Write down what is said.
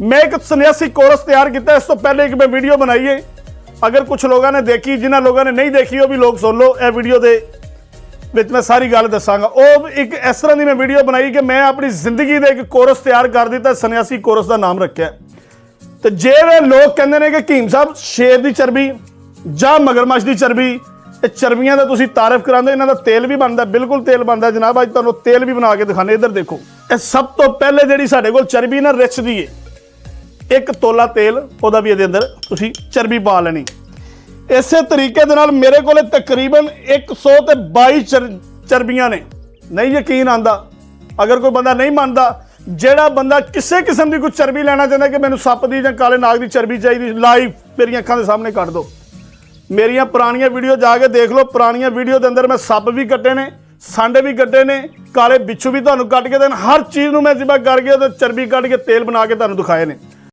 मैं एक सन्यासी कोरस तैयार किया। इस तो पहले एक मैं वीडियो बनाई है, अगर कुछ लोगों ने देखी, जिन्होंने लोगों ने नहीं देखी वो भी लोग सुन लो। यह वीडियो दे विच मैं सारी गल दसांगा। वो एक इस तरह की मैं वीडियो बनाई कि मैं अपनी जिंदगी का एक कोरस तैयार कर दिता, सन्यासी कोरस का नाम रखा। तो जे लोग कहते हैं कि हकीम साहब शेर की चर्बी ਜਾਂ मगरमच्छ की चर्बी, चर्बियां का तुसीं तारीफ कराते, इन्हों का तेल भी बनता, बिल्कुल तेल बनता जनाब। अज तुहानूं तेल भी बना के दिखाने। इधर देखो, ये सब तो पहले जिहड़ी साडे कोल चर्बी ना रिच दी है, 1 तोला तेल ਉਹਦਾ भी ਇਹਦੇ अंदर तुसीं चर्बी पा लेनी। इसे तरीके दे नाल मेरे कोल तकरीबन 122 चर्बियां ने। नहीं यकीन आंदा, अगर कोई बंदा नहीं मानता, ਜਿਹੜਾ बंदा किसी किस्म की कोई चर्बी लेना चाहता कि मैनूं सप की जां काले नाग की चर्बी चाहिए, लाइव मेरी अखां के सामने कट दो। मेरिया पुरानियां वीडियो जाके देख लो, पुरानियां वीडियो के अंदर मैं सप भी कट्टे ने, सांडे भी कट्टे ने, काले बिच्छू भी तुहानूं कट के देन, हर चीज़ नूं मैं जिबा करके चर्बी कट के तेल बना के तुहानूं दिखाए ने।